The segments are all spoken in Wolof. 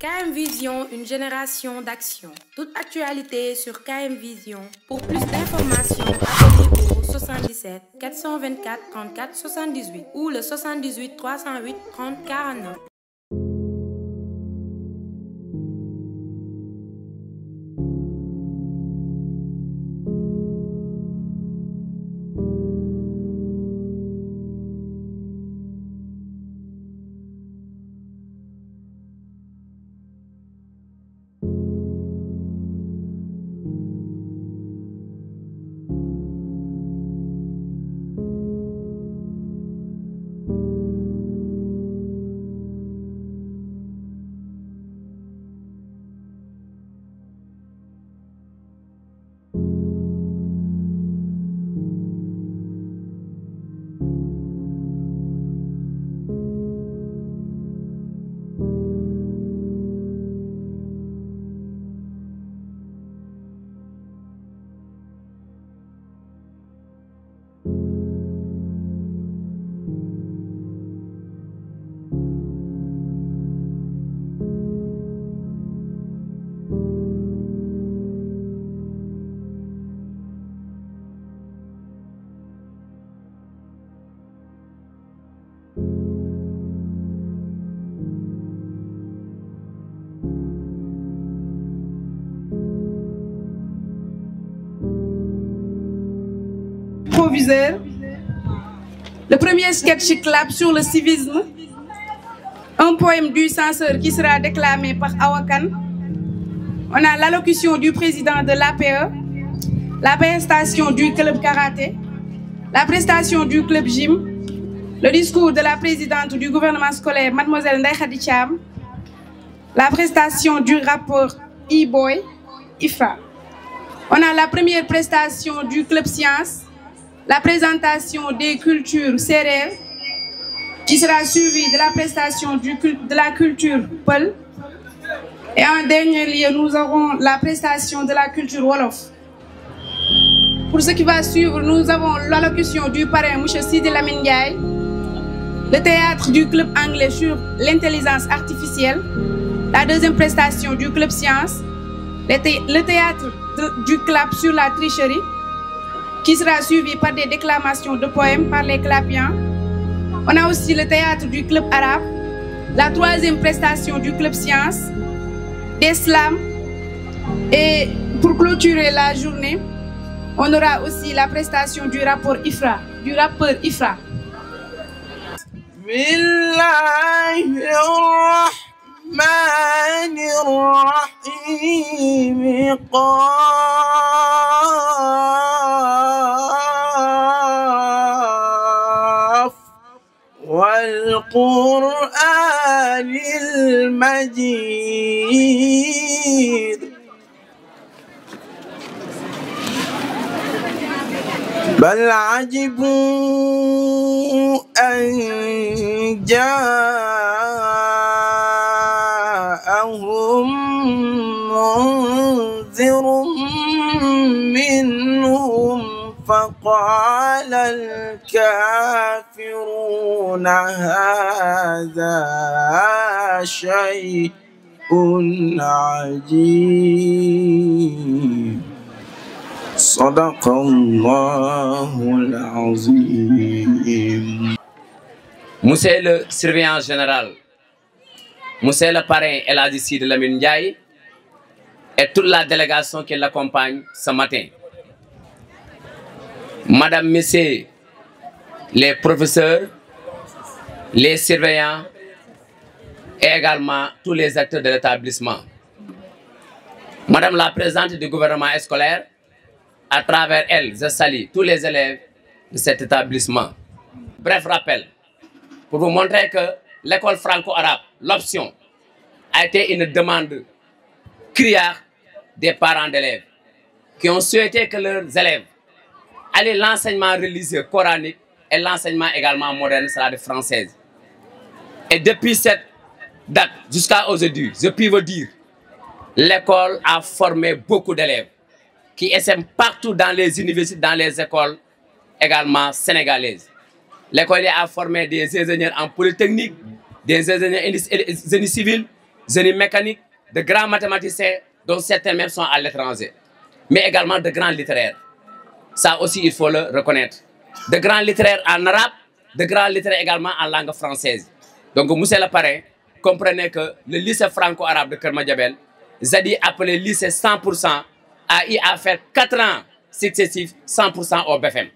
KM Vision, une génération d'action. Toute actualité sur KM Vision. Pour plus d'informations, appelez au 77 424 34 78 ou le 78 308 30 49. Proviseur, le premier sketch clap sur le civisme, un poème du censeur qui sera déclamé par Awakan. On a l'allocution du président de l'APE, la prestation du club karaté, la prestation du club gym, le discours de la présidente du gouvernement scolaire, mademoiselle Ndeye Khady Thiam, la prestation du rappeur E-Boy, IFRA. On a la première prestation du club science, la présentation des cultures sérères, qui sera suivie de la prestation de la culture Peul. Et en dernier lieu, nous aurons la prestation de la culture Wolof. Pour ce qui va suivre, nous avons l'allocution du parrain M. Sidi Lamine Ndiaye, le théâtre du club anglais sur l'intelligence artificielle, la deuxième prestation du club science, le théâtre du clap sur la tricherie, qui sera suivi par des déclamations de poèmes par les clapiens. On a aussi le théâtre du club arabe, la troisième prestation du club science, des slams. Et pour clôturer la journée, on aura aussi la prestation du rappeur IFRA. والقرآن المجيد بل عجبوا أن جاءهم منذر منهم فقال الكافرون هذا شيء عجيب صدق الله العظيم. Monsieur le surveillant général, Monsieur le parrain El Hadji Sidi Lamine Ndiaye et toute la délégation qui l'accompagne ce matin. Madame, Messieurs, les professeurs, les surveillants et également tous les acteurs de l'établissement. Madame la présidente du gouvernement scolaire, à travers elle, je salue tous les élèves de cet établissement. Bref rappel, pour vous montrer que l'école franco-arabe, l'option, a été une demande criarde des parents d'élèves qui ont souhaité que leurs élèves allez l'enseignement religieux coranique et l'enseignement également moderne, c'est-à-dire française. Et depuis cette date jusqu'à aujourd'hui, je puis vous dire, l'école a formé beaucoup d'élèves qui essaiment partout dans les universités, dans les écoles également sénégalaises. L'école a formé des ingénieurs en polytechnique, des ingénieurs en génie civil, génie mécanique, de grands mathématiciens, dont certains même sont à l'étranger, mais également de grands littéraires. Ça aussi, il faut le reconnaître. De grands littéraires en arabe, de grands littéraires également en langue française. Donc, monsieur le parrain, comprenez que le lycée franco-arabe de Keur Madiabel, Zadi appelé lycée 100%, a eu à faire 4 ans successifs 100% au BFM.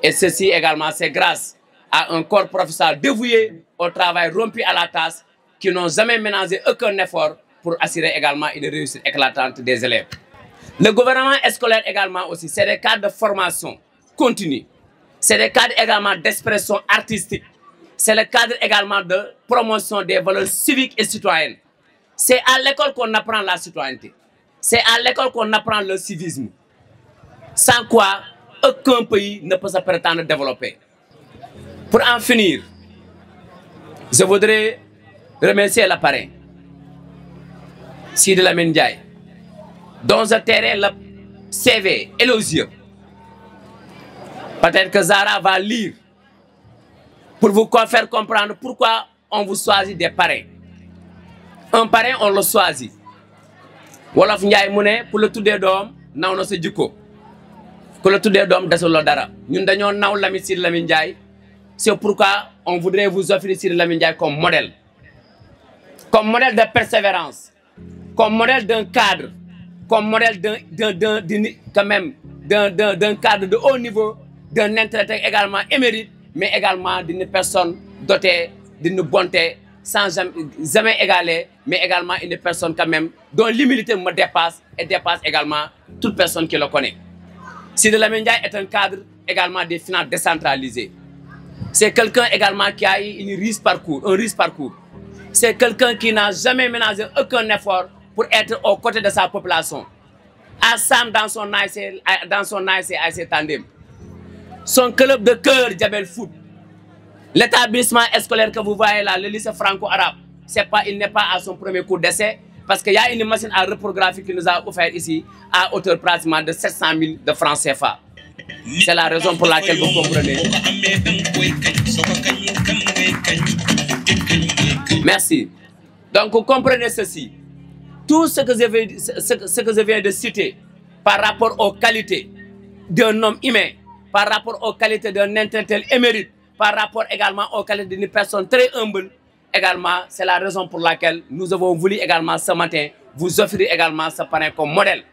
Et ceci également, c'est grâce à un corps professoral dévoué au travail, rompu à la tâche, qui n'ont jamais ménagé aucun effort pour assurer également une réussite éclatante des élèves. Le gouvernement scolaire également aussi, c'est des cadres de formation continue. C'est des cadres également d'expression artistique. C'est le cadre également de promotion des valeurs civiques et citoyennes. C'est à l'école qu'on apprend la citoyenneté. C'est à l'école qu'on apprend le civisme. Sans quoi, aucun pays ne peut se prétendre développer. Pour en finir, je voudrais remercier le parrain, Sidi Lamine Ndiaye, dont je tairai le CV élogieux. Peut-être que Zara va lire pour vous faire comprendre pourquoi on vous choisit des parrains. Un parrain, on le choisit. Wolof Ndiaye mu ne pour le tuddee doom naw na sa jikko ku la tuddee doom desuloo dara ñun dañoo naw Sidi Lamine Ndiaye. C'est pourquoi on voudrait vous offrir Sidi Lamine Ndiaye comme modèle de persévérance, comme modèle d'un cadre, comme modèle d'un cadre de haut niveau, d'un intellectuel également émérite, mais également d'une personne dotée d'une bonté sans jamais égalée, mais également une personne quand même dont l'humilité me dépasse et dépasse également toute personne qui le connaît. Sidi Lamine Ndiaye est un cadre également des finances décentralisées. C'est quelqu'un également qui a eu un riche parcours. C'est quelqu'un qui n'a jamais ménagé aucun effort pour être aux côtés de sa population. À Sam dans son ASC Tandem. Son club de cœur, Djabel Foot. L'établissement scolaire que vous voyez là, le lycée franco-arabe, il n'est pas à son premier coup d'essai parce qu'il y a une machine à reprographie qui nous a offert ici à hauteur pratiquement de 700 000 de francs CFA. C'est la raison pour laquelle vous comprenez. Merci. Donc, vous comprenez ceci. Tout ce que je viens de citer par rapport aux qualités d'un homme humain, par rapport aux qualités d'un intellectuel émérite, par rapport également aux qualités d'une personne très humble, également, c'est la raison pour laquelle nous avons voulu également ce matin vous offrir également ce parrain comme modèle.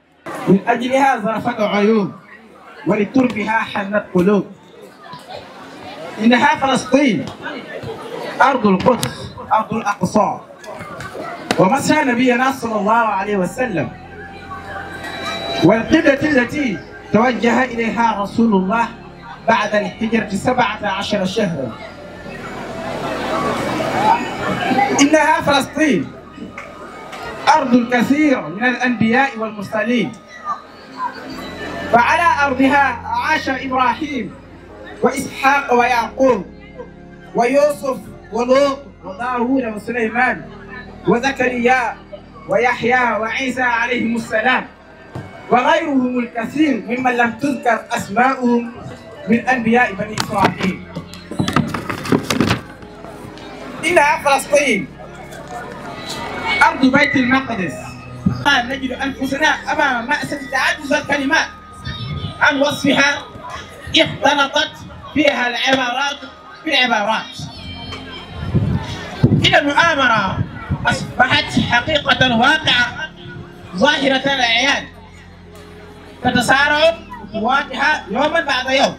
ولتربها حنت قلوب إنها فلسطين أرض القدس أرض الأقصى ومسرى نبينا صلى الله عليه وسلم والقبلة التي توجه إليها رسول الله بعد الهجرة 17 شهرا. إنها فلسطين أرض الكثير من الأنبياء والمرسلين فعلى أرضها عاش إبراهيم وإسحاق ويعقوب ويوسف ولوط وداوود وسليمان وزكريا ويحيى وعيسى عليهم السلام وغيرهم الكثير ممن لم تذكر أسماؤهم من أنبياء بني إسرائيل. إنها فلسطين أرض بيت المقدس. نجد أنفسنا أمام مأساة تعجز الكلمات عن وصفها اختلطت فيها العبارات بالعبارات. إن المؤامرة أصبحت حقيقة واقعة ظاهرة العيان تتسارع خطواتها يوما بعد يوم.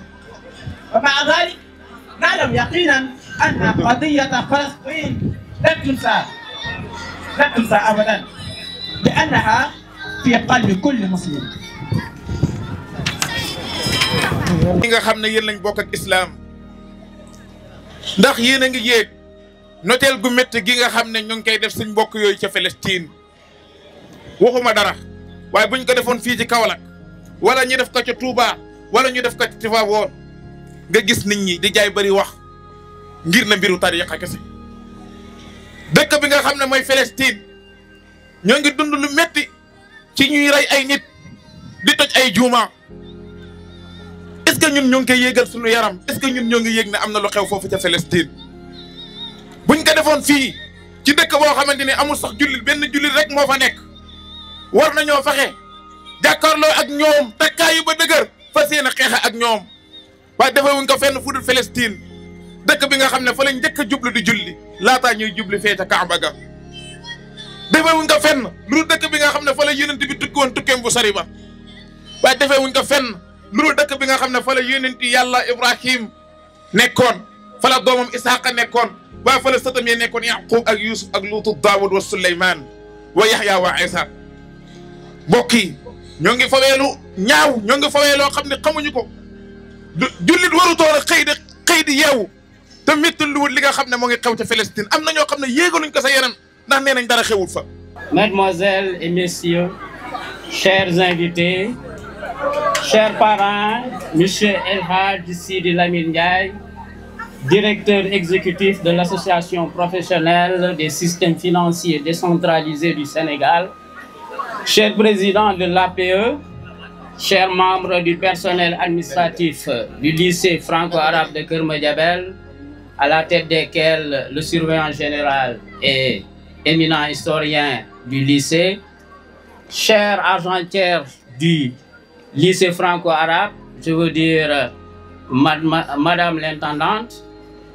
ومع ذلك نعلم يقينا أن قضية فلسطين لن تنسى أبدا لأنها في قلب كل مسلم. ñi nga xam ne yéen lañ bokk ak islam ndax yéen a ngi yéeg noteel gu métti gi nga xam ne ñu ngi koy def suñ mbokk yooyu ca Palestine waxuma dara waaye buñ ko defoon fii ci Kaolack wala ñu def ko ca Touba wala ñu def ko ci Tivaouane nga gis nit ñi di jaay bari wax ngir na mbiru tariqa kese. dëkk bi nga xam ne mooy Palestine ñoo ngi dund lu métti ci ñuy rey ay nit di toj ay juuma. est-ce que ñun ñoo ngi koy yéegal suñu yaram est-ce que ñun ñoo ngi yéeg ne am na lu xew foofu ca Palestine buñ ko defoon fii ci dëkk boo xamante ni amul sax jullit benn jullit rek moo fa nekk war nañoo fexe jàkkaarloo ak ñoom takkaayu ba dëgër fas yéene xeexe ak ñoom waaye defewuñ ko fenn fu dul Palestine dëkk bi nga xam ne fa lañ njëkk a jublu di julli laataa ñuy jubli fee ca Kaaba ga defewuñ ko fenn lu dul dëkk bi nga xam ne fa la yonent bi tukki woon tukkeem bu sori ba waaye defewuñ ko fenn lu dul dëkk bi nga xam ne fa la yonent yàlla Ibrahim nekkoon fa la doomam Isaaqa nekkoon waaye fa la sëtam yi nekkoon Yaqub ak Yusuf ak Luutu Daawud wa Suleymaan wa Yaxya wa Isa mbokk yi ñoo ngi faweelu ñaaw ñoo ngi faweeloo xam ne xamuñu ko jullit warutoon a xëy di yeewu te métti lu wut li nga xam ne moo ngi xew ca Palestine am na ñoo xam ne yéegaluñ ko sa yaram ndax nee nañ dara xewul fa. Mesdemoiselles et messieurs, chers invités, chers parents, monsieur El Hadji Sidi Lamine Ndiaye, directeur exécutif de l'Association professionnelle des systèmes financiers décentralisés du Sénégal, cher président de l'APE, chers membres du personnel administratif du lycée franco-arabe de Keur Madiabel, à la tête desquels le surveillant général et éminent historien du lycée, chers argentières du lycée franco-arabe, je veux dire madame l'intendante,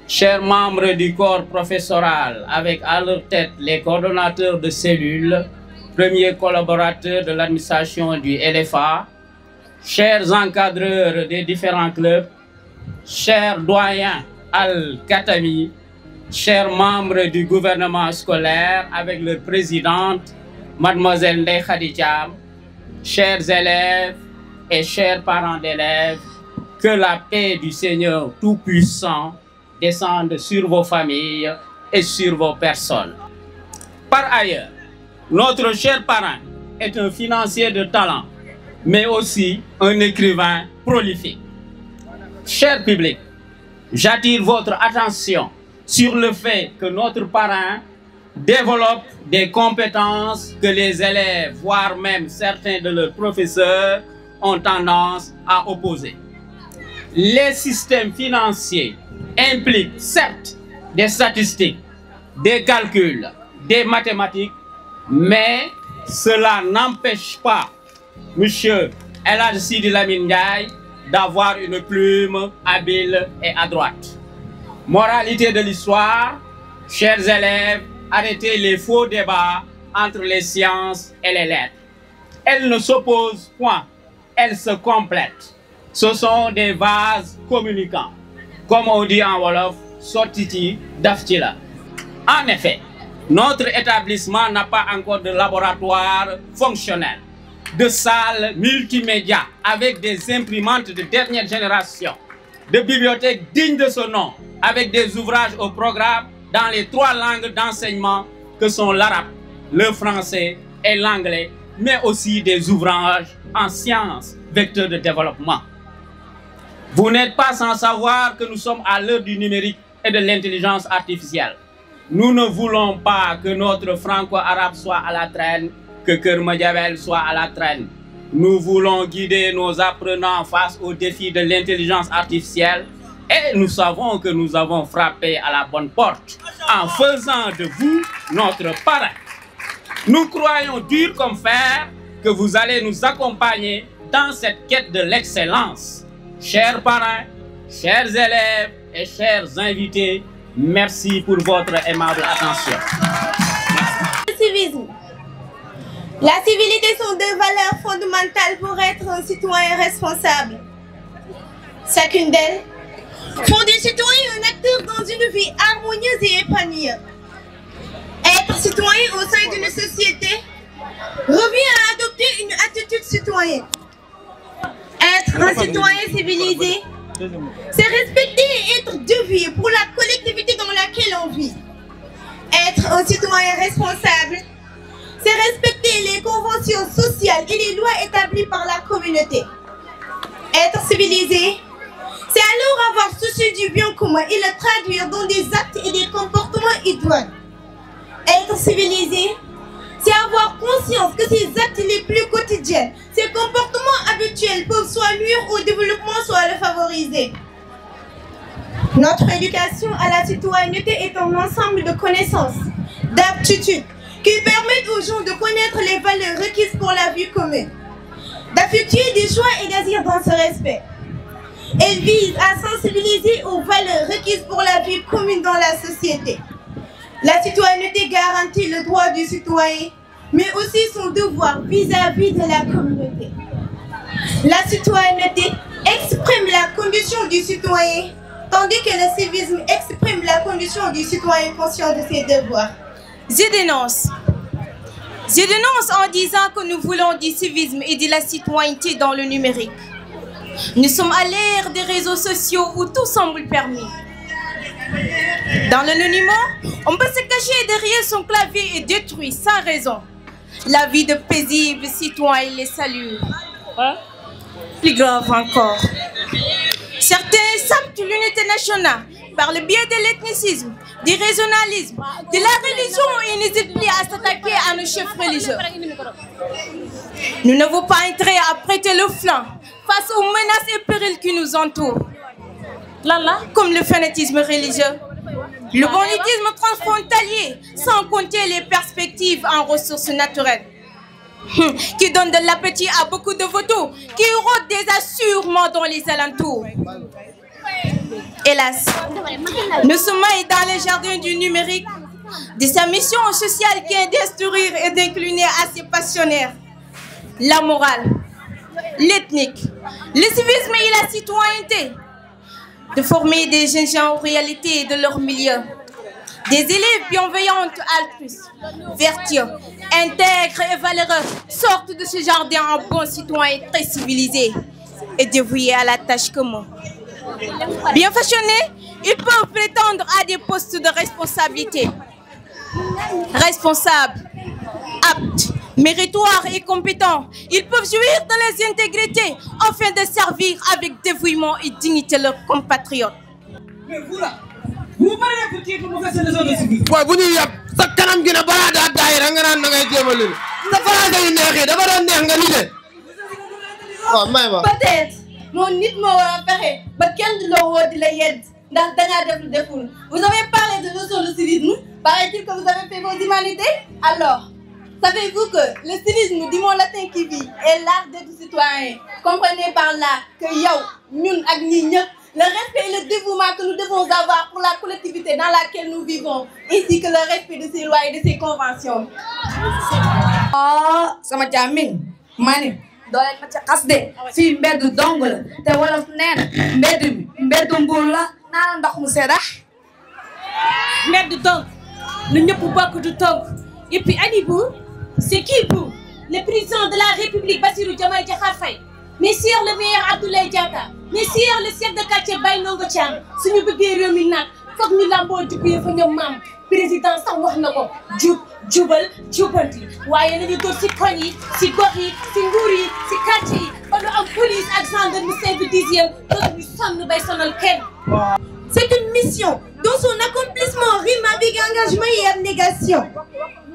chers membres du corps professoral avec à leur tête les coordonnateurs de cellules, premiers collaborateurs de l'administration du LFA, chers encadreurs des différents clubs, chers doyens Al-Khatami, chers membres du gouvernement scolaire avec leur présidente, mademoiselle Ndeye Khady Thiam, chers élèves et chers parents d'élèves, que la paix du Seigneur Tout-Puissant descende sur vos familles et sur vos personnes. Par ailleurs, notre cher parrain est un financier de talent, mais aussi un écrivain prolifique. Cher public, j'attire votre attention sur le fait que notre parrain développe des compétences que les élèves, voire même certains de leurs professeurs, ont tendance à opposer. Les systèmes financiers impliquent certes des statistiques, des calculs, des mathématiques, mais cela n'empêche pas monsieur El Hadji Sidi Lamine Ndiaye d'avoir une plume habile et adroite. Moralité de l'histoire, chers élèves, arrêtez les faux débats entre les sciences et les lettres. Elles ne s'opposent point, elles se complètent. Ce sont des vases communicants. Comme on dit en Wolof, sortiti daftila. En effet, notre établissement n'a pas encore de laboratoire fonctionnel, de salles multimédia avec des imprimantes de dernière génération, de bibliothèques dignes de ce nom, avec des ouvrages au programme dans les 3 langues d'enseignement que sont l'arabe, le français et l'anglais, mais aussi des ouvrages en sciences, vecteurs de développement. Vous n'êtes pas sans savoir que nous sommes à l'heure du numérique et de l'intelligence artificielle. Nous ne voulons pas que notre franco-arabe soit à la traîne, que Keur Madiabel soit à la traîne. Nous voulons guider nos apprenants face aux défis de l'intelligence artificielle et nous savons que nous avons frappé à la bonne porte en faisant de vous notre parrain. Nous croyons dur comme fer que vous allez nous accompagner dans cette quête de l'excellence. Chers parrains, chers élèves et chers invités, merci pour votre aimable attention. Le civisme. La civilité sont 2 valeurs fondamentales pour être un citoyen responsable. Chacune d'elles font du citoyen un acteur dans une vie harmonieuse et épanouie. Être citoyen au sein d'une société revient à adopter une attitude citoyenne. Être un citoyen civilisé, c'est respecter et être dévoué pour la collectivité dans laquelle on vit. Être un citoyen responsable, c'est respecter les conventions sociales et les lois établies par la communauté. Être civilisé, c'est alors avoir souci du bien commun et le traduire dans des actes et des comportements idoines. Être civilisé, c'est avoir conscience que ces actes les plus quotidiens, ces comportements habituels peuvent soit nuire au développement, soit le favoriser. Notre éducation à la citoyenneté est un ensemble de connaissances, d'aptitude qui permettent aux gens de connaître les valeurs requises pour la vie commune, d'effectuer des choix et d'agir dans ce respect. Elle vise à sensibiliser aux valeurs requises pour la vie commune dans la société. La citoyenneté garantit le droit du citoyen, mais aussi son devoir vis-à-vis de la communauté. La citoyenneté exprime la condition du citoyen, tandis que le civisme exprime la condition du citoyen conscient de ses devoirs. Je dénonce. Je dénonce en disant que nous voulons du civisme et de la citoyenneté dans le numérique. Nous sommes à l'ère des réseaux sociaux où tout semble permis. Dans l'anonymat, on peut se cacher derrière son clavier et détruire sans raison la vie de paisibles citoyens les saluent. Plus grave encore, certains sapent l'unité nationale par le biais de l'ethnicisme, du régionalisme, de la religion et n'hésitent plus à s'attaquer à nos chefs religieux. Nous n'avons pas intérêt à prêter le flanc face aux menaces et périls qui nous entourent, comme le fanatisme religieux, le banditisme transfrontalier, sans compter les perspectives en ressources naturelles, qui donnent de l'appétit à beaucoup de vautours, qui rôdent des assurements dans les alentours. Hélas, nous sommes dans les jardins du numérique, de sa mission sociale qui est d'instruire et d'incliner à ses passionnaires la morale, l'ethnique, le civisme et la citoyenneté, de former des jeunes gens aux réalités de leur milieu, des élèves bienveillantes, altruistes, vertueux, intègres et valeureux sortent de ce jardin en bons citoyens très civilisés et dévoués à la tâche commune. Bien fashionné, ils peuvent prétendre à des postes de responsabilité. Responsables, aptes, méritoires et compétents, ils peuvent jouir de leurs intégrités afin de servir avec dévouement et dignité leurs compatriotes. Mais vous là, vous parlez pour qui vous faites ces autres civils? Ouais, vous n'y a pas de canam qui n'a pas d'ailleurs, on a un peu de peut-être mon nid m'a fait, mais quel de l'eau de la yed dans de foule. Vous avez parlé de notion de civisme, paraît-il que vous avez fait vos humanités? Alors, savez-vous que le civisme du mot latin qui vit est l'art d'être citoyen? Comprenez par là que yo, ñun ak ñi ñep, le respect et le dévouement que nous devons avoir pour la collectivité dans laquelle nous vivons, ainsi que le respect de ses lois et de ses conventions. Oh, sama jamin, mani, doole ma ca xas de, fii mbeddu dong la, te wolof nee na mbedd mi mbeddu mbuur la, naan ndox mu sedda. Mbedd dong, lu ñëpp bokk du togg. Et puis Anibou, c'est qui vous? Le président de la République Bassirou Diomaye Diakhar Faye, Messieurs le maire Abdoulaye Diatta, Messieurs le chef de quartier Baye Ndongo Thiam, suñu bëggee réew mi nag foog ñu lamboo jikko fa ñoom maam président sax wax na ko jub jubal jubanti waaye nañu dóor si koñ yi si gox yi si nguur yi si quartier yi ba du am police ak gendarme service d'hygiène dootu ñu sonn bay sonal kenn. C'est une mission dont son accomplissement rime avec engagement et abnégation.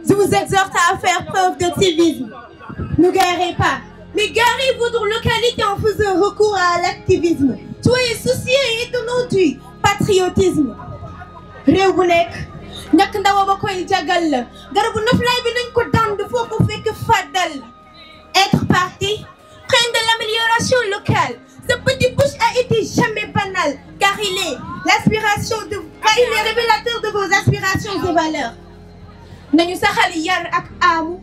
Je vous exhorte à faire preuve de civisme. Ne garez pas, mais garez votre localité en faisant recours à l'activisme. Soyez soucieux et étonnants du patriotisme. réew bu nekk ñàkk ndaw ba koy jagal la garabu noflaay bi nañ ko dand foo ko fekk fàddal. Être parti, train de l'amélioration locale. Ce petit push a été jamais banal, car il est révélateur de vos aspirations et valeurs. Nañu saxal yar ak aamu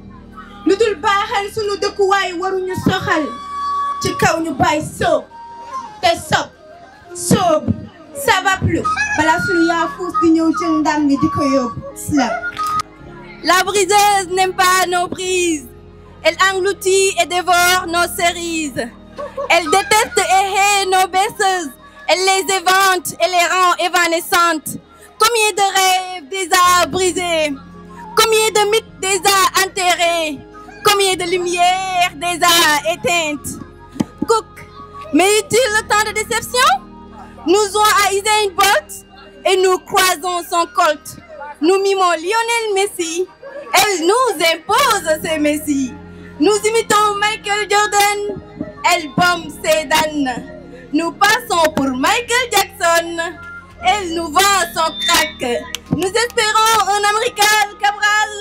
lu dul baaxal sunu dëkkuwaay waruñu soxal ci kaw ñu bàyyi soob te soob ça va plus bala sunu yaa fuus di ñëw ci ndam ni di ko yóbbu slam. La briseuse n'aime pas nos brises. Elle engloutit et dévore nos cerises. Elle déteste et hait nos berceuses. Elle les évente et les rend évanescentes. Combien de rêves déjà brisés? Combien de mythes déjà enterrés? Combien de lumières déjà éteintes? Cook, mérite-t-il le temps de déception? Nous jouons à Usain Bolt et nous croisons son colt. Nous mimons Lionel Messi. Elle nous impose ses Messi. Nous imitons Michael Jordan. Elle bombe ses Dan. Nous passons pour Michael Jackson. Elle nous vend son crack. Nous espérons un amical Cabral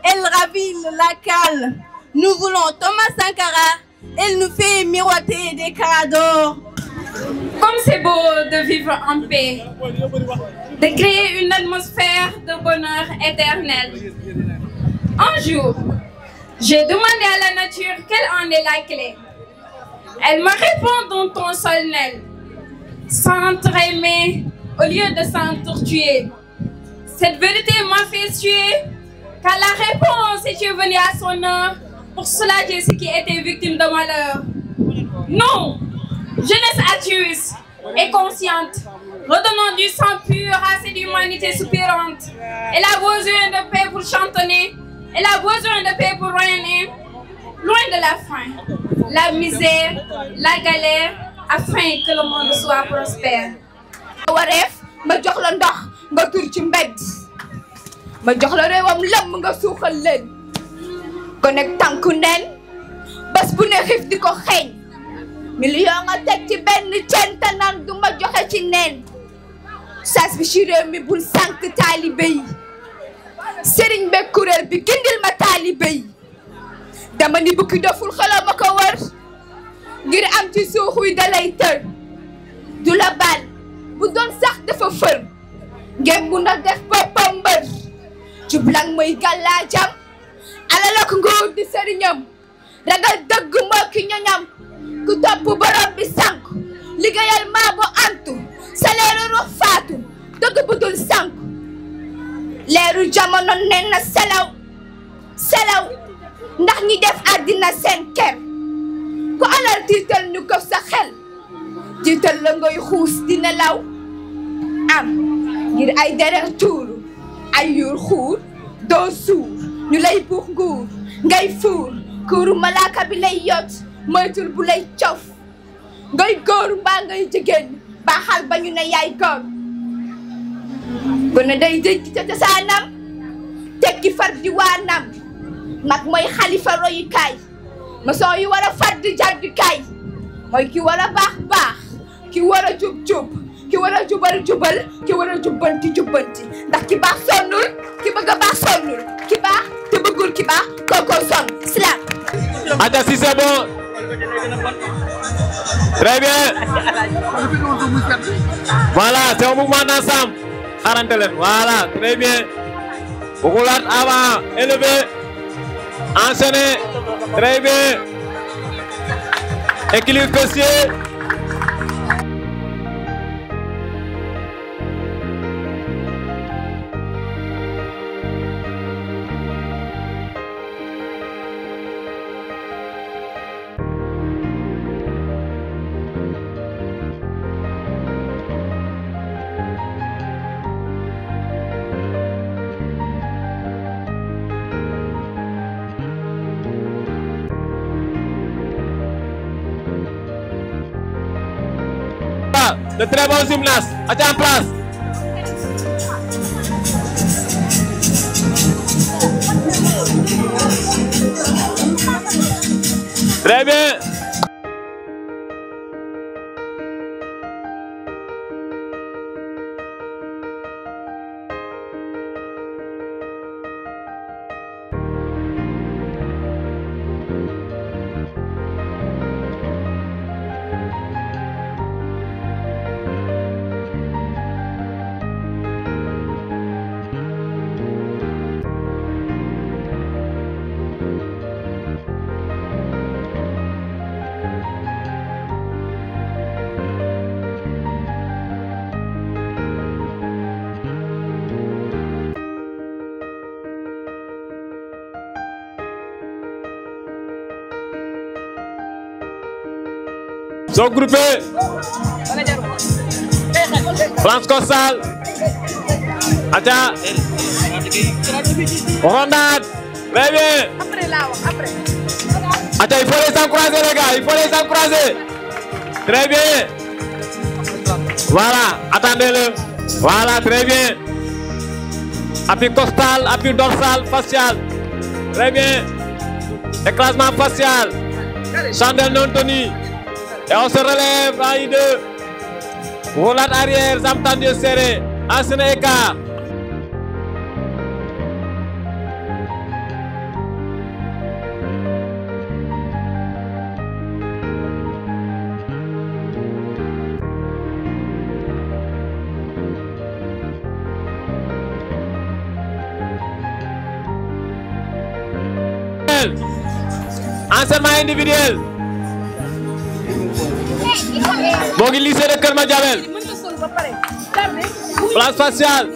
El Ravil Lacal. Nous voulons Thomas Sankara. Elle nous fait miroiter des caradors. Comme c'est beau de vivre en paix, de créer une atmosphère de bonheur éternel. Un jour, j'ai demandé à la nature quelle en est la clé. Elle me répond d'un ton solennel, s'entraimer au lieu de s'entortuer. Cette vérité m'a fait suer, car la réponse était venue à son heure pour soulager ceux qui étaient victimes de malheur. Non, jeunesse altruiste et consciente, redonnant du sang pur à cette humanité soupirante. Elle a besoin de paix pour chantonner, elle a besoin de paix pour rayonner, loin de la faim, la misère, la galère, afin que le monde soit prospère. wareef ma jox la ndox nga tur ci mbedd ma jox la réewam lëmm nga suuxal leen ko nekk tànku neen bés bu ne xiif di ko xeeñ million nga teg ci benn ceen te naan du ma joxe ci neen sas bi ci réew mi bul sànk taalibe yi sëriñ be kuréel bi gindil ma taalibe yi dama ni bukki doful xeloo ma ko wër ngir am ci suuxuy dalay tër du la baal bu doon sax dafa fër ngeen mun a def boppam mbër jublang mooy gàllaajam alal ak nguur di sëriñam ragal dëgg moo ki ñoñam ku topp borom bi sànk liggéeyal maa bu antu sa leeru ruux faatu dëgg bu dul sànk leeru jamono nen na selaw ndax ñi def àddina seen ker ku alal tiital ñu ko sa xel jiital la ngay xuus di nelaw am ngir ay deret tuuru ay yuur xuur doo suur ñu lay buux nguur ngay fuur kuuru malaaka bi lay yot moytul bu lay cof ngay góor mbaa ngay jigéen baaxal ba ñu ne yaay góor gone day dëj ca cosaanam tekki far di waanam mag mooy xalifa royukaay ma soo yi war a far di jàddukaay mooy ki war a baax ki war a jub ki war a jubal ki war a jubbanti ndax ki baax sonnul ki bëgg a baax sonnul ki baax te bëggul ki baax kooko sonn slam. Aja si c'est bon. Très bien. Voilà, c'est un mouvement d'ensemble. Arrêtez leen. Voilà, très bien. Roulade avant, élevé, enchaîné, très bien. Équilibre fessier. De très bons gymnastes, en place. Très bien. Sont groupés. Planche corsale. Acha. Rondade. Très bien. Acha, il faut les encourager les gars, il faut les encourager. Très bien. Voilà, attendez-le. Voilà, très bien. Appui costal, appui dorsal, facial. Très bien. Écrasement facial. Chandelle non tenue. Et on se relève en I2. Roulade arrière, jambes tendues serrées. Enchaîné écart. individuel. Enseignement individuel. moo ngi lycée de Kër Madiabel. Place faciale.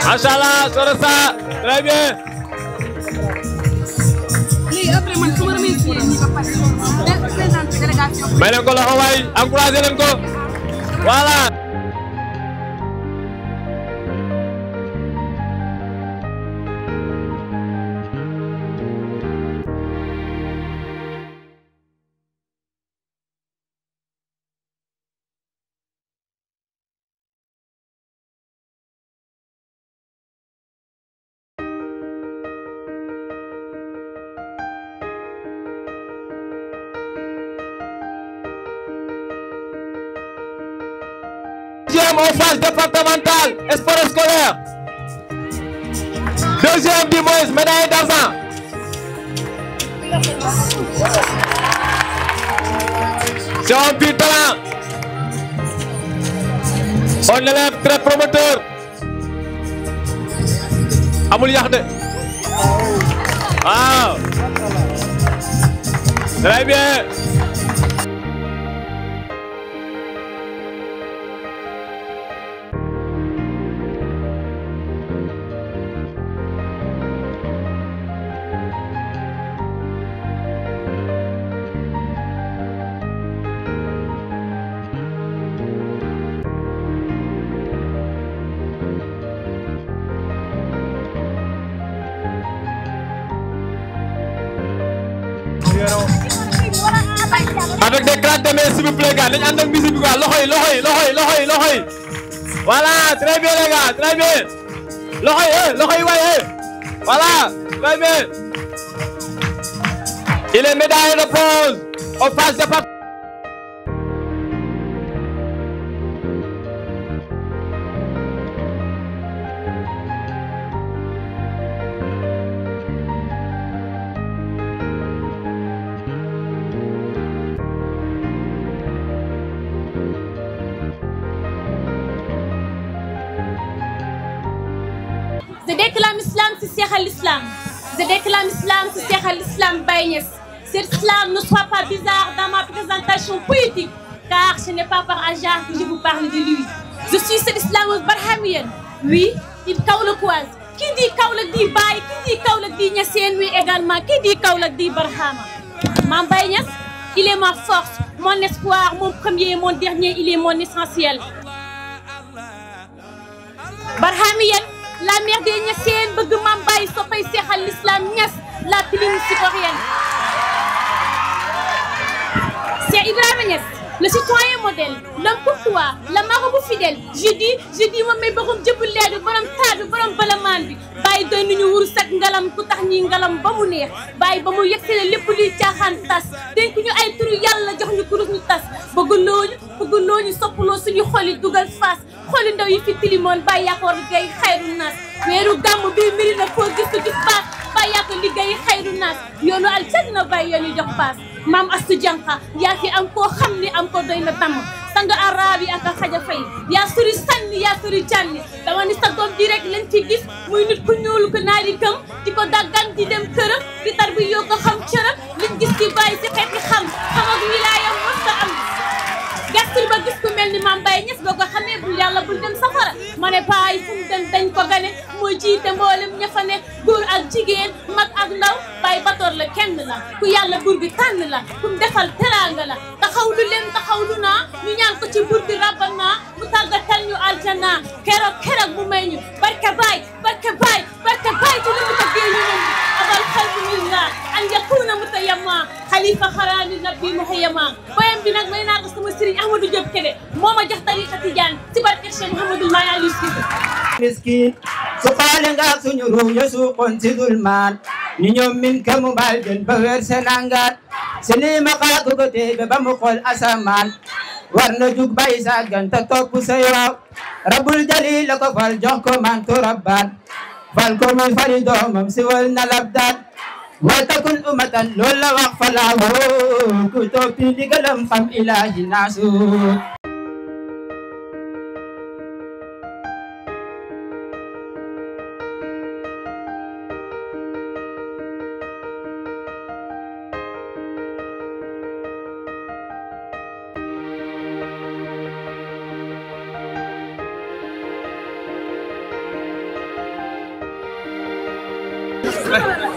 Machallah, Sorosa, très bien. may leen ko loxo waay encouragé leen ko voilà. Deuxième en phase départementale, sport scolaire. Deuxième du moins, médaille d'argent. C'est un pur talent. Un élève très promoteur. Amul yax de. Waaw. Très bien. Avec des craques de main s'il vous plaît gars, nañu ànd ak musique bi quoi, loxo yi. Voilà, très bien les gars, très bien. Loxo yi waay. Voilà, très bien. Il est médaillé de bronze au phase départementale. Je déclame l'islam, c'est Cheikh al-Islam. Je déclame l'islam, c'est Cheikh al-Islam Baye Niass. Cet islam ne soit pas bizarre dans ma présentation poétique, car ce n'est pas par hasard que je vous parle de lui. Je suis cet islam barhamien. Oui, il kaolackoise. Qui dit Kaolack dit Baye, qui dit Kaolack dit Niassène, oui également. Qui dit Kaolack dit Barhama. Mam Baye Niass, il est ma force, mon espoir, mon premier, mon dernier, il est mon essentiel. Barhamien. La mère des Niassènes bëgg Mam Baye soppay Cheikh al-Islam Niass, la piline citoyenne. C'est Ibrahima Niass, le citoyen modèle, l'homme courtois, le marabout fidèle. Je dis moom may borom jëbbu leer bi borom taar bi borom balamaan bi. Baye doy nañu wuru sak ngalam ku tax ñi ngalam ba mu neex. Baye ba mu yegsee lépp luy caaxaan tas. Dénk ñu ay turu yàlla jox ñu kurus ñu tas. bëgg ñu soppaloo suñu xol yi dugal faas. xooli ndaw yi fi tilimoon Baye yaa ko liggéey xayru naas weeru gàmm bii mbiri na foo gis paas Baye yaa ko liggéey xayru naas yoonu aljanna Baye yoonu jox paas maam Astu Janqa yaa fi am koo xam ni am ko doy na tàmm sang araab yi ak a xaja fay yaa suri sànni yaa suri jànni dama ni sa doom di rek lañ ci gis muy nit ku ñuul ko naari këm di ko daggan di dem këram di tar bi yoo ko xam cëram liñ gis ci Baye si xeeti xam ak wilaayam mos a am gastul ba gis ku mel ni Mam Baye Niass boo ko xamee bul yàlla bul dem safara ma ne Baye fu mu dem dañ ko gane mooy jiite mboolem ña fa ne góor ak jigéen mag ak ndaw Baye batoor la kenn la ku yàlla buur bi tànn la ku mu defal teraanga la taxawlu leen taxawlu naa ñu ñaan ko ci buur bi rabbana mu tàggatal ñu aljana keroog mu may ñu barke Baye ci li mu tëggee ñu moom abal xalbu millah an yakuna mutayamma xalifa xaraani nabi muhayyama boyam bi nag may naa ko sama sëriñ Ahmadou Diop Kébé moo ma jox tariqa Tijaan ci barke Cheikh Mouhamadou Maye Aliou Cissé miskin su xaale nga suñu ruux ya suuxoon si dulmaan ñu ñoom min ka mu baal jën ba weer senangaat si lii ma xaatu ko téebe ba mu xool asamaan war na jug bay sàggan te topp say waaw rabbul jalil la ko fal jox ko mantu rabbaan fal ko muy fari doomam si wal na labdaat watakun umatan loolu la wax fa laawoo ku toppi ndigalam xam ilaahi naasu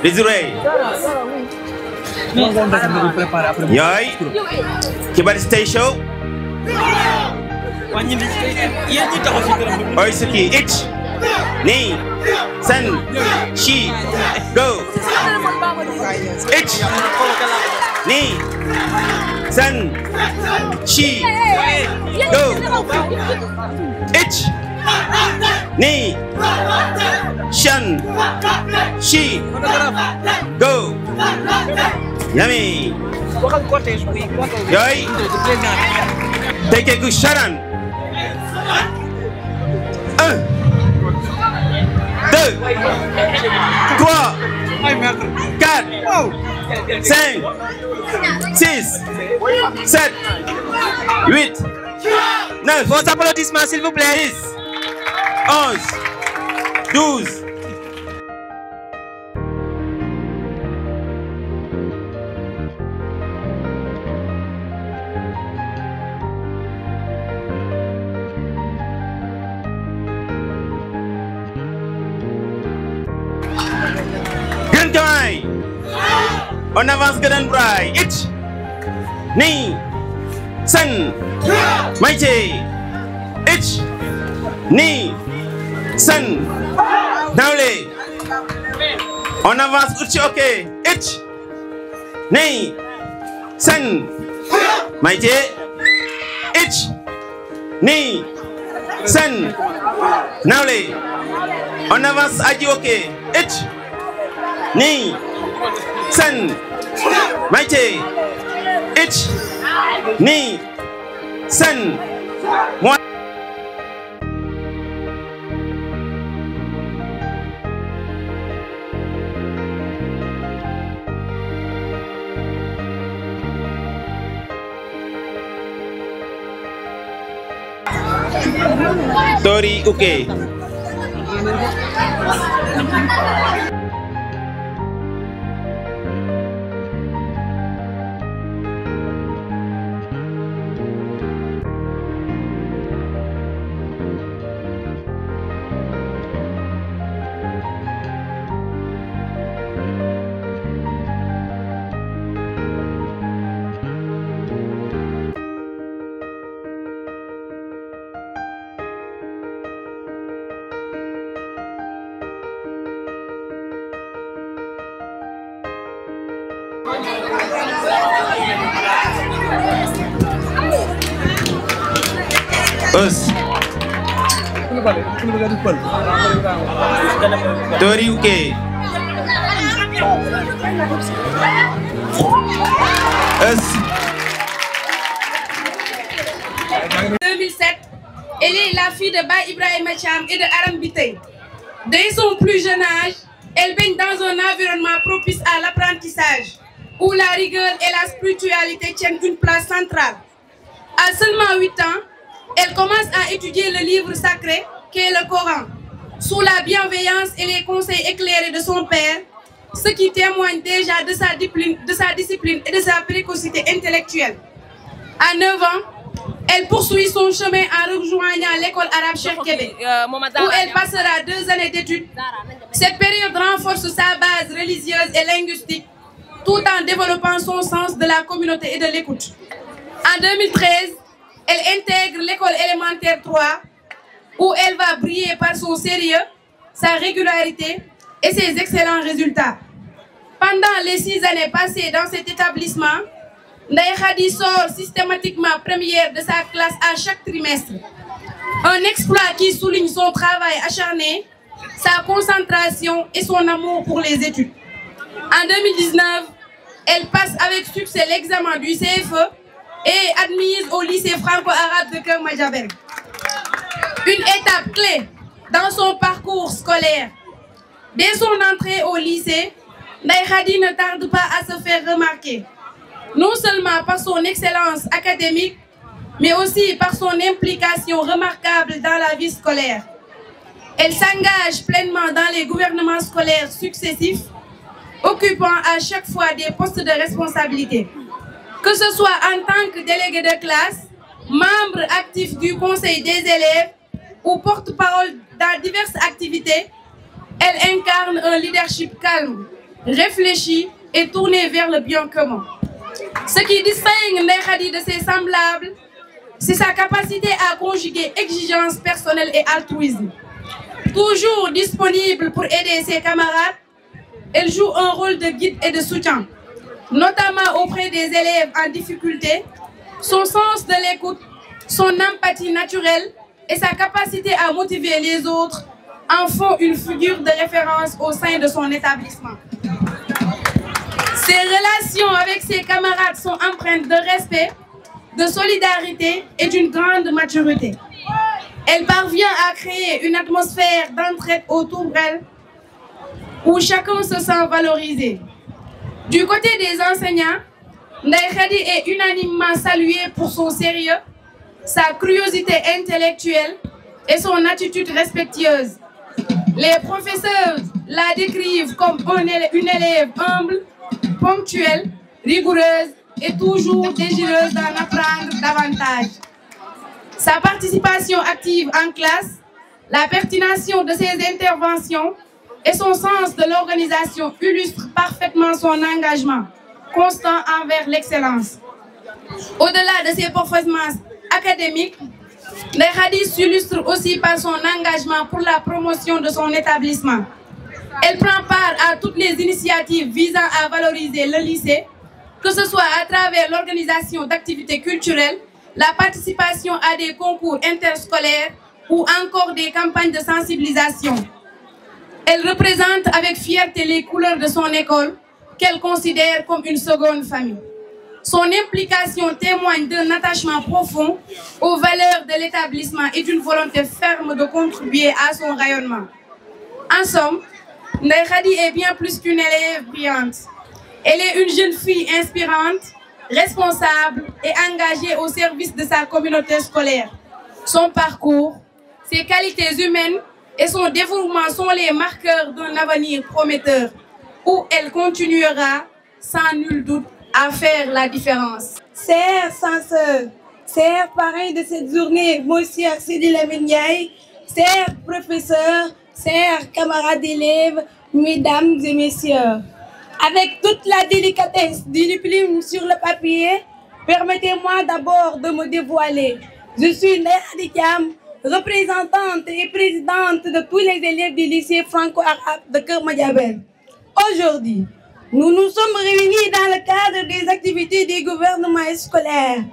Désiré. Yoy. Kibari stay show. Oi Suki. Ich. Ni. San. She. Go. Ich. Ni. San. She. Go. Ich. Ni. Shan. She. Go. Yummy. Yoy. Take a good Sharon. 1, 2, 3, 4, 5, 6, 7, 8, 9. Vos applaudissements s'il vous plaît. 10, 11, 12. On avance Grand Bray. Ich. Ni. San. Maïté. Ich. Ni. San. Daoulé. On avance Uchi ok. Ich. Ni. San. Maïté. Ich. Ni. San. Daoulé. On avance Aji ok. Ich. Ni. San. Maïté. Ich. Ni. San. Moi. Tori Uke. Us. Tori Uke. Us. 2007, elle est la fille de Ba Ibrahim Cham et de Aram Bitey. Dès son plus jeune âge, elle baigne dans un environnement propice à l'apprentissage, où la rigueur et la spiritualité tiennent une place centrale. À seulement 8 ans, elle commence à étudier le livre sacré qu'est le Coran, sous la bienveillance et les conseils éclairés de son père, ce qui témoigne déjà de sa discipline et de sa précocité intellectuelle. À 9 ans, elle poursuit son chemin en rejoignant l'école arabe Cheikh Kébé, où elle passera 2 années d'études. Cette période renforce sa base religieuse et linguistique, tout en développant son sens de la communauté et de l'écoute. En 2013, elle intègre l'école élémentaire 3, où elle va briller par son sérieux, sa régularité et ses excellents résultats. Pendant les 6 années passées dans cet établissement, Ndeye Khady sort systématiquement première de sa classe à chaque trimestre. Un exploit qui souligne son travail acharné, sa concentration et son amour pour les études. En 2019, elle passe avec succès l'examen du CFE et admise au lycée franco-arabe de Keur Madiabel. Une étape clé dans son parcours scolaire. Dès son entrée au lycée, Ndeye Khady ne tarde pas à se faire remarquer, non seulement par son excellence académique, mais aussi par son implication remarquable dans la vie scolaire. Elle s'engage pleinement dans les gouvernements scolaires successifs, occupant à chaque fois des postes de responsabilité. Que ce soit en tant que délégué de classe, membre actif du conseil des élèves ou porte-parole dans diverses activités, Elle incarne un leadership calme, réfléchi et tourné vers le bien commun. Ce qui distingue Ndeye Khady de ses semblables, c'est sa capacité à conjuguer exigence personnelle et altruisme. Toujours disponible pour aider ses camarades, elle joue un rôle de guide et de soutien, notamment auprès des élèves en difficulté. Son sens de l'écoute, son empathie naturelle et sa capacité à motiver les autres en font une figure de référence au sein de son établissement. Ses relations avec ses camarades sont empreintes de respect, de solidarité et d'une grande maturité. Elle parvient à créer une atmosphère d'entraide autour d'elle où chacun se sent valorisé. Du côté des enseignants, Ndeye Khady est unanimement saluée pour son sérieux, sa curiosité intellectuelle et son attitude respectueuse. Les professeurs la décrivent comme une élève humble, ponctuelle, rigoureuse et toujours désireuse d'en apprendre davantage. Sa participation active en classe, la pertinence de ses interventions et son sens de l'organisation illustrent parfaitement son engagement constant envers l'excellence. Au-delà de ses performances académiques, Ndeye Khady s'illustre aussi par son engagement pour la promotion de son établissement. Elle prend part à toutes les initiatives visant à valoriser le lycée, que ce soit à travers l'organisation d'activités culturelles, la participation à des concours interscolaires ou encore des campagnes de sensibilisation. Elle représente avec fierté les couleurs de son école, qu'elle considère comme une seconde famille. Son implication témoigne d'un attachement profond aux valeurs de l'établissement et d'une volonté ferme de contribuer à son rayonnement. En somme, Ndeye Khady est bien plus qu'une élève brillante. Elle est une jeune fille inspirante, responsable et engagée au service de sa communauté scolaire. Son parcours, ses qualités humaines et son dévouement sont les marqueurs d'un avenir prometteur où elle continuera sans nul doute à faire la différence. Chers censeurs, chers parrains de cette journée, monsieur Sidi Lamine Ndiaye, chers professeurs, chers camarades d'élèves, mesdames et messieurs, avec toute la délicatesse d'une plume sur le papier, permettez-moi d'abord de me dévoiler. Je suis Ndeye Khady Thiam, représentante et présidente de tous les élèves du lycée franco-arabe de Keur Madiabel. Aujourd'hui, nous nous sommes réunis dans le cadre des activités du gouvernement scolaire,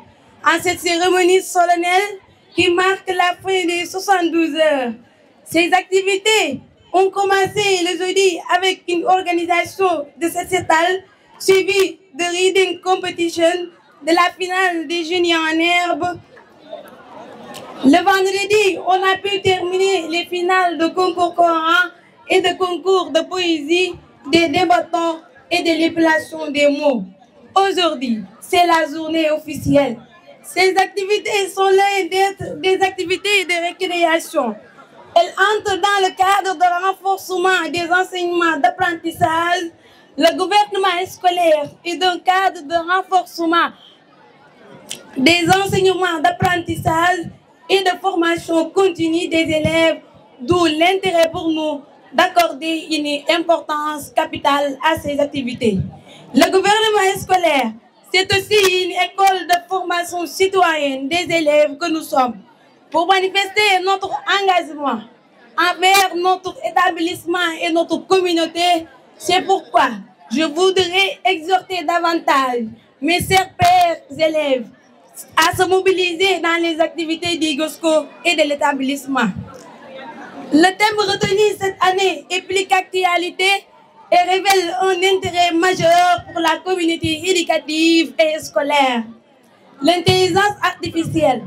en cette cérémonie solennelle qui marque la fin des 72 heures. Ces activités ont commencé le jeudi avec une organisation de récital suivie de reading competition de la finale des génies en herbe. Le vendredi, on a pu terminer les finales de concours Coran et de concours de poésie, des débattants et de l'épellation des mots. Aujourd'hui, c'est la journée officielle. Ces activités sont l'un des activités de récréation. Elles entrent dans le cadre de renforcement des enseignements d'apprentissage. Le gouvernement scolaire est dans le cadre de renforcement des enseignements d'apprentissage et de formation continue des élèves, d'où l'intérêt pour nous d'accorder une importance capitale à ces activités. Le gouvernement scolaire, c'est aussi une école de formation citoyenne des élèves que nous sommes, pour manifester notre engagement envers notre établissement et notre communauté. C'est pourquoi je voudrais exhorter davantage mes chers pères élèves à se mobiliser dans les activités du GOSCO et de l'établissement. Le thème retenu cette année implique actualité et révèle un intérêt majeur pour la communauté éducative et scolaire. L'intelligence artificielle.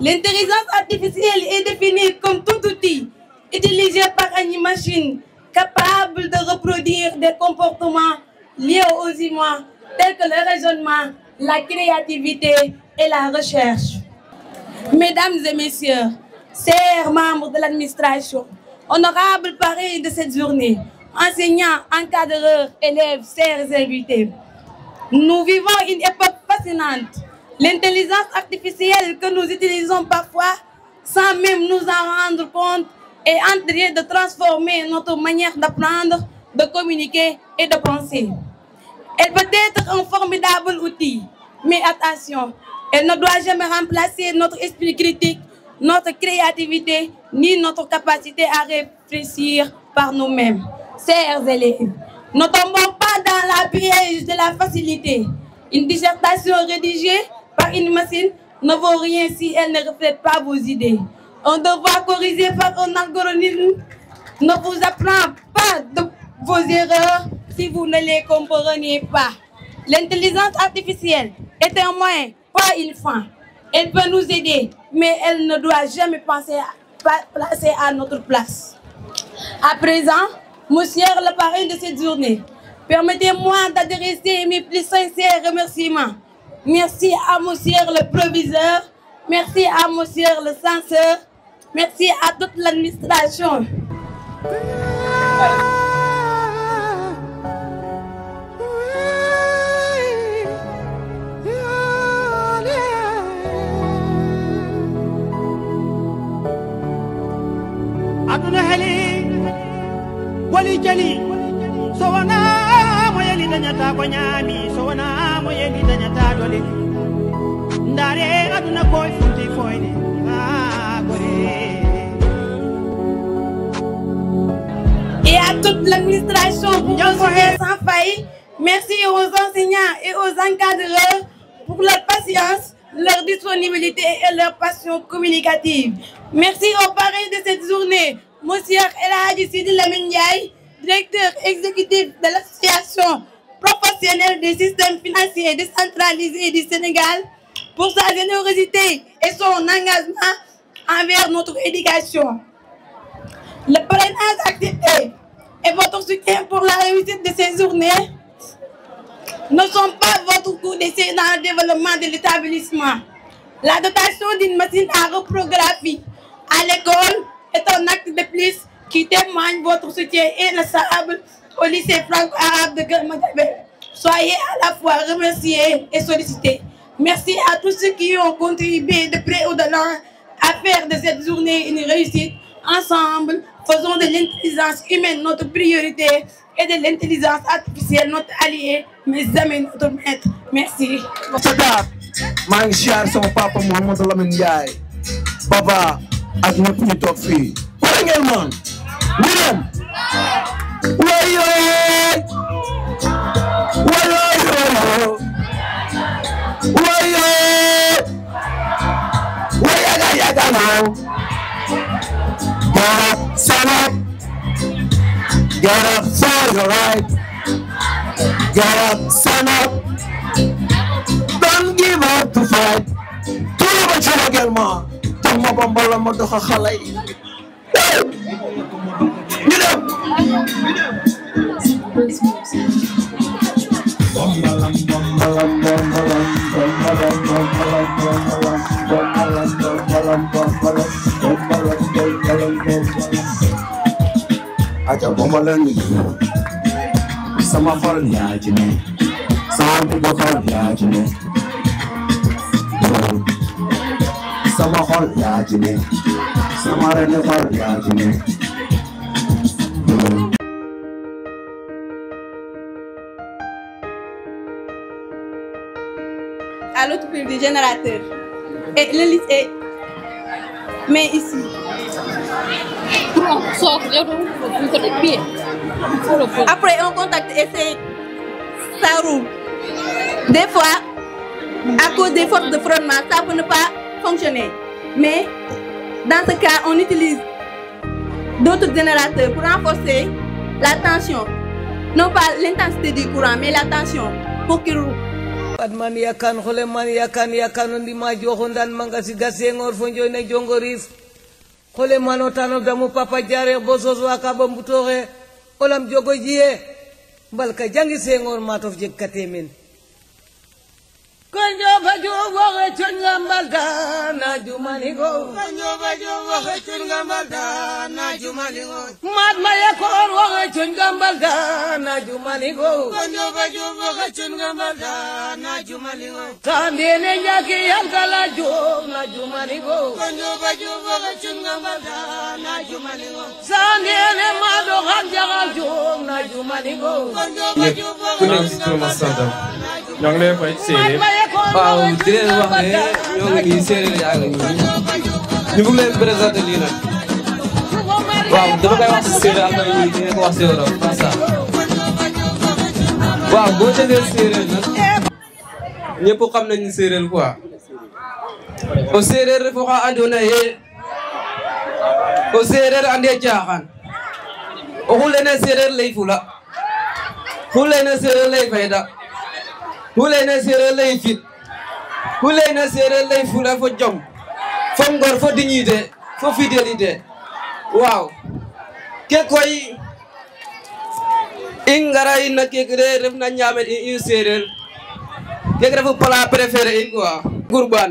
L'intelligence artificielle est définie comme tout outil utilisé par une machine capable de reproduire des comportements liés aux humains tels que le raisonnement, la créativité et la recherche. Mesdames et messieurs, chers membres de l'administration, honorables parrains de cette journée, enseignants, encadreurs, élèves, chers invités, nous vivons une époque fascinante. L'intelligence artificielle que nous utilisons parfois sans même nous en rendre compte est en train de transformer notre manière d'apprendre, de communiquer et de penser. Elle peut être un formidable outil, mais attention, elle ne doit jamais remplacer notre esprit critique, notre créativité, ni notre capacité à réfléchir par nous-mêmes. Chers élèves, ne tombons pas dans la piège de la facilité. Une dissertation rédigée par une machine ne vaut rien si elle ne reflète pas vos idées. Un devoir corrigé par un algorithme ne vous apprend pas de vos erreurs si vous ne les comprenez pas. L'intelligence artificielle est un moyen, pas une fin. Elle peut nous aider, mais elle ne doit jamais placer à notre place. À présent, monsieur le parrain de cette journée, permettez-moi d'adresser mes plus sincères remerciements. Merci à monsieur le proviseur, merci à monsieur le censeur, merci à toute l'administration. aduna heli wali jali so wana mo yeli dañata ko ñaami so wana mo yeli dañata dole ndare aduna koy funti foyde Et à toute l'administration pour vos soutiens sans faille, merci aux enseignants et aux encadreurs pour leur patience, leur disponibilité et leur passion communicative. Merci aux parrains de cette journée, monsieur El Hadji Sidi Lamine Ndiaye, directeur exécutif de l'association professionnelle des systèmes financiers décentralisés du Sénégal, pour sa générosité et son engagement envers notre éducation. Le parrainage accepté et votre soutien pour la réussite de ces journées ne sont pas votre coup d'essai dans le développement de l'établissement. La dotation d'une machine à reprographie à l'école est un acte de plus qui témoigne votre soutien inlassable au lycée franco-arabe de Kermadabel. Soyez à la fois remerciés et sollicités. Merci à tous ceux qui ont contribué de près ou de loin à faire de cette journée une réussite. Ensemble, faisons de l'intelligence humaine notre priorité et de l'intelligence artificielle notre allié, mais jamais notre maître. Merci. maa ngi siyaar sama papa Mouhamadou Lamine Ndiaye papa ak ñëpp ñu toog fii pare ngeen man ñu dem wayo wayo wayo wayaga yaga now get up stand up get up for your right get up stand up. Don't give up to fight. Tout le monde également. Tout ma bambala ma doxa xale yi. Ñu dem. Bambalam bambalam bambalam bambalam bambalam bambalam bambalam bambalam bambalam bambalam bambalam. Aja bambalam ni. Sama xol yaa ci ne. Sama xol yaa ci ne. Sama xol yaa ci ne. Sama rene xol yaa ci ne. À l'autre pile du générateur. Et le lycée. Mais ici. Après, on contacte et ça roule. Des fois, à cause des forces de frottement, ça peut ne pas fonctionner. Mais dans ce cas, on utilise d'autres générateurs pour renforcer la tension. Non pas l'intensité du courant, mais la tension pour qu'il roule. Adman yakan khole man yakan ndi ma joxondan mangasi gasengor fo joyne jongorif khole manotano damu papa jare bososo akaba mbutore olam jogo jiye balka jangi sengor matof jekkate men konjo bajo waxe chonga malda na jumani go konjo bajo waxe chonga malda na jumani go mat ma yakor waxe chonga malda na Najumanigo. Sandene nyaki yankala jom Najumanigo. Sandene mado hanjaga jom Najumanigo. ku nekk ci turam ak santam ñoo ngi lay fay séeréer waaw di leen wax ne ñoo ngi nii séeréer yaa ngi nii ñu bëgg leen présenter lii nag waaw dama koy wax si séeréer am na ñu dina ko wax si wolof ça waaw boo déggee séeréer nag ñëpp xam nañ ni séeréer quoi o séeréer ref oxa andoona yee o séeréer ande caaxaan oxu lene séeréer lay fula xu lene séeréer lay fayda xu lene séeréer lay fit xu lene séeréer lay fula fo jom fo ngor fo dignité fo fidélité waaw ke koy i ngara in na keke ref na ñaamel in séeréer keke refu plat préféré in quoi ngurban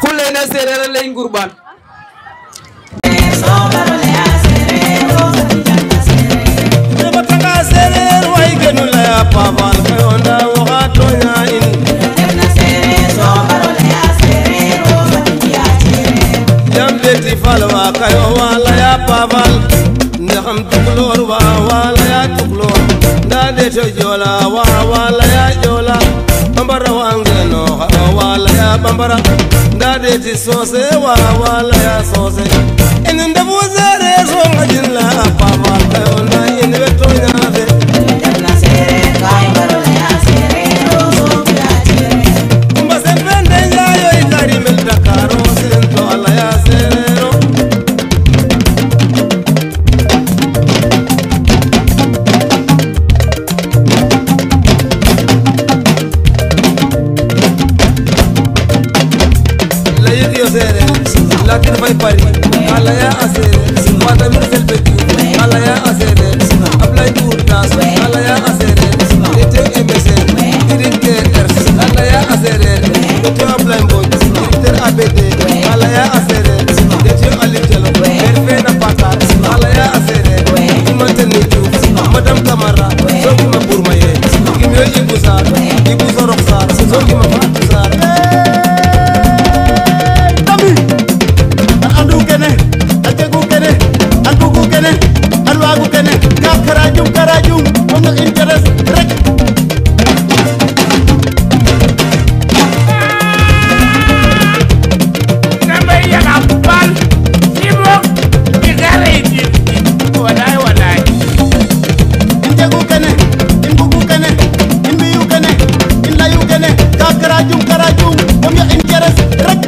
xu lene séeréer lay ngurban Tanga serer way genu la ya paval kayonda waxa tonya in defna serer so barole ya serer o fatiya serer jam leti falwa kayo wala ya paval ndaxam tuklor wa wala ya tuklor nda de to jola wa wala ya jola bambara wangeno wala ya bambara nda de ti sose wa wala ya sose en ndabu serer so ngajin la paval kayonda in betonya de defna serer kay barole ya serer o fatiya serer kumba sepende nyayo itari mel dakaro sento ala ya serer lakin fay pari ala ya asere wata mir sel beti ala ya asere ablay tourtas ala ya asere ete emesen dirike ers ala ya asere ete ablay mboj directeur abd ala ya asere ete alitelo berfe na patar ala ya asere imanteni diouf madame camara soki ma bourmaye kimyo ibusar ibusarok sar soki ma fatou sar karajum ono interest rek nambay yana bal simo digare di walay injagu kene imbugu kene imbiyu kene inlayu kene karajum ono interest rek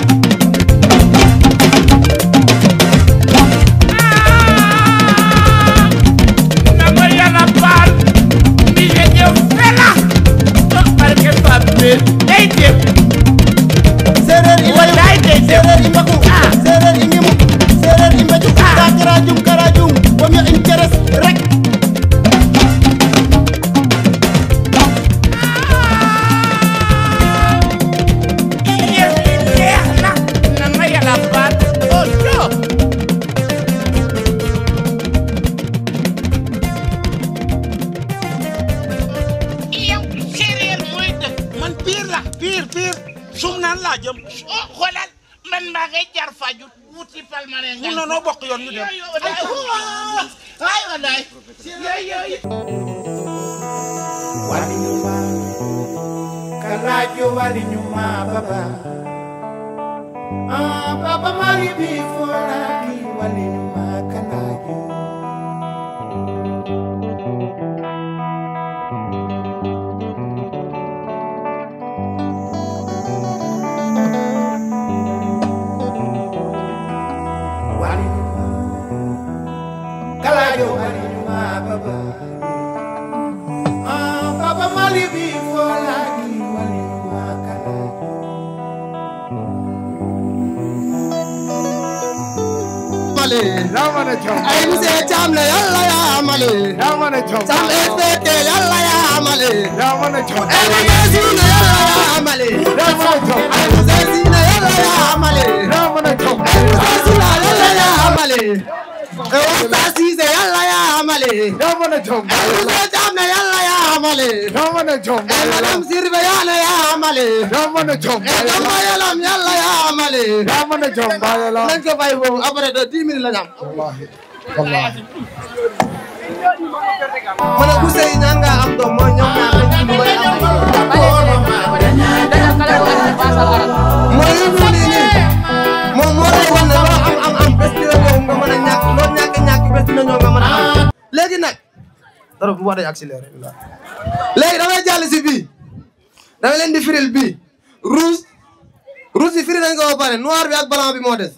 ay monsieur Thiam la yàlla yaa amale Thiam SDT yàlla yaa amale ay monsieur Sine yàlla yaa amale ay monsieur Sine yàlla yaa amale ay monsieur Sila yàlla yaa amale Wasta Cissé yàlla yaa amale. yaa mën a jom Ousmane Thiam ne yàlla yaa amale. yaa mën a jom madame Sirbe yàlla yaa amale. yaa mën a jom Jamba Yalam yàlla yaa amale. yaa mën a jom Bayala. nañ ko bàyyi boobu après de 10 minutes la ñu am. wallahi ma ne ku sey ñaan nga am doom mooy ñoom ñaar lañ ci mooy am mooy li mu nii moom moo lay wan ne loo am bés dina ñëw nga mën a ñàkk loo ñàkk bés dina ñëw nga mën a am léegi nag dara bu wax day accéléré léegi damay jàll si bii dama leen di firil bii rouge yi firi nañ ko ba pare noir bi ak blanc bi moo des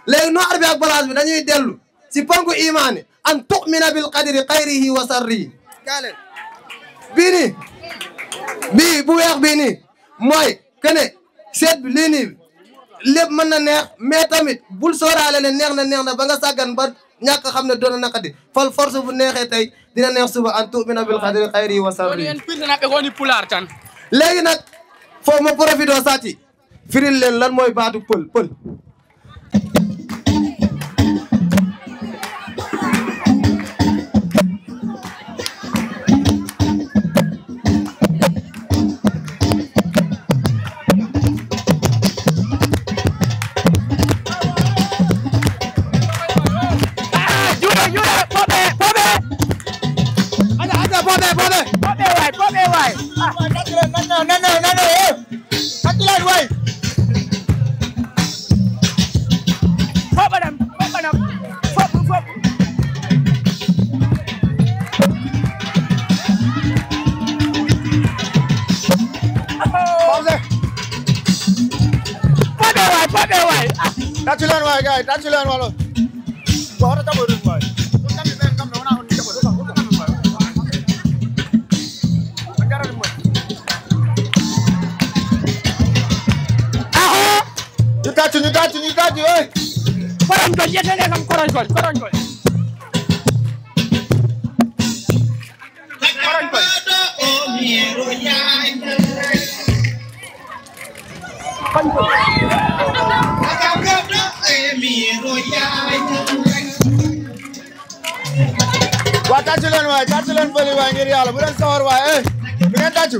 léegi noir bi ak blanc bi dañuy dellu si ponku imaani an tu'mina bil qadri xayrihi wa sarrihi bii nii bii bu weex bii nii mooy kene seet bi lii nii lépp mën na neex mais tamit bul sóoraale ne neex na ba nga sàggan ba ñàkk xam ne doon na naqadi fal force bu neexee tey dina neex suba an tu'mina bil qadri xayrihi wa sarrihi léegi nag foofu ma profité sàcci firil leen lan mooy baatu pël Tatulan waay guys, tatulan walo. Ko hota tabo dum waay. Ko tammi ben kam do wana on tabo. Ñu tatu ey. Koron ko yetene kam koron ko. Waa tàccu leen bëri waay ngir yàlla bu leen sawar waay eh bi ngeen tàccu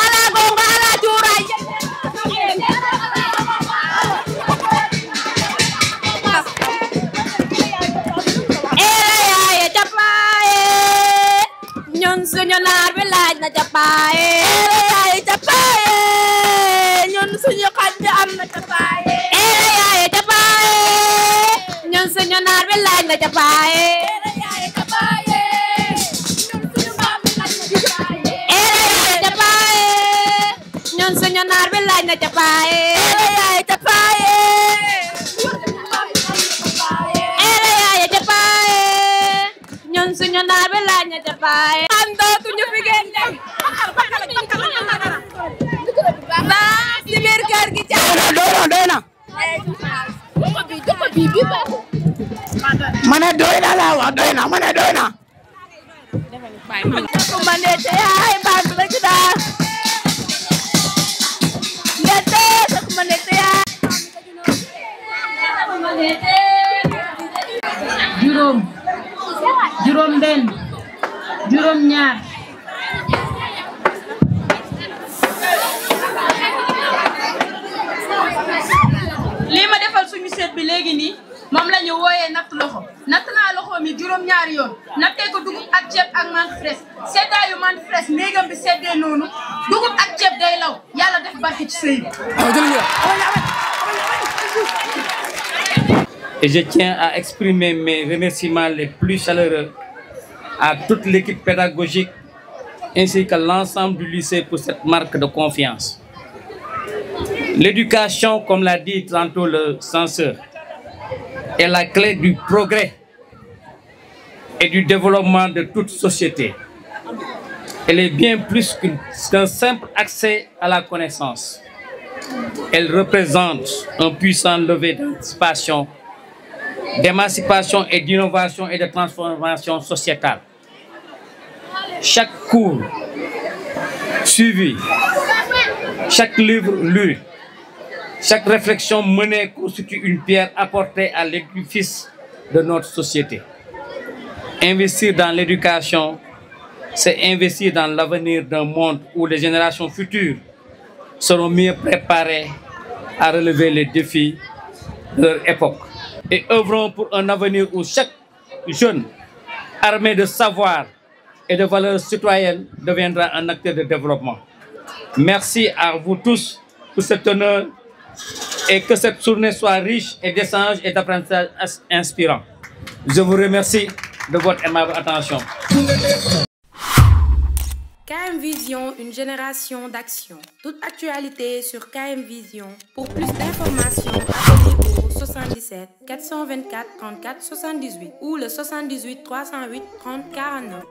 Ala naar bi laaj na capaaye yaay capaaye ñun suñu xaj bi am na capaaye yaay capaaye ñun suñu naar bi laaj na capaaye yaay capaaye ñun suñu maam bi laaj na capaaye yaay capaaye ñun suñu naar bi laaj na capaaye yaay capaaye ñun suñu naar bi laaj na capaaye am dootuñu fi gën dem ba ci biir kër gi doy na ma ne doy na laa wax doy na ma ne doy na kuma ndete yaay baat la ci daa ndete kuma ndete yaay juróom benn juróom ñaar lii ma defal suñu seet bi léegi nii moom la ñu wooyee natt loxo natt naa loxo mi juróom ñaari yoon nattee ko dugub ak ceeb ak menthe fraîche seddaayu menthe fraîche néegam bi seddee noonu dugub ak ceeb day law yàlla def barke ci sëy bi. Et je tiens à exprimer mes remerciements les plus chaleureux à toute l'équipe pédagogique ainsi qu'à l'ensemble du lycée pour cette marque de confiance. L'éducation, comme l'a dit tantôt le censeur, est la clé du progrès et du développement de toute société. Elle est bien plus qu'un simple accès à la connaissance. Elle représente un puissant levier d'émancipation et d'innovation et de transformation sociétale. Chaque cours suivi, chaque livre lu, chaque réflexion menée constitue une pierre apportée à l'édifice de notre société. Investir dans l'éducation, c'est investir dans l'avenir d'un monde où les générations futures seront mieux préparées à relever les défis de leur époque. Et œuvrons pour un avenir où chaque jeune armé de savoir et de valeurs citoyennes deviendra un acteur de développement. Merci à vous tous pour cet honneur et que cette journée soit riche et d'échanges et d'apprentissage inspirants. Je vous remercie de votre aimable attention. KM Vision, une génération d'action. Toute actualité sur KM Vision. Pour plus d'informations, appelez au 77 424 34 78 ou le 78 308 30 49.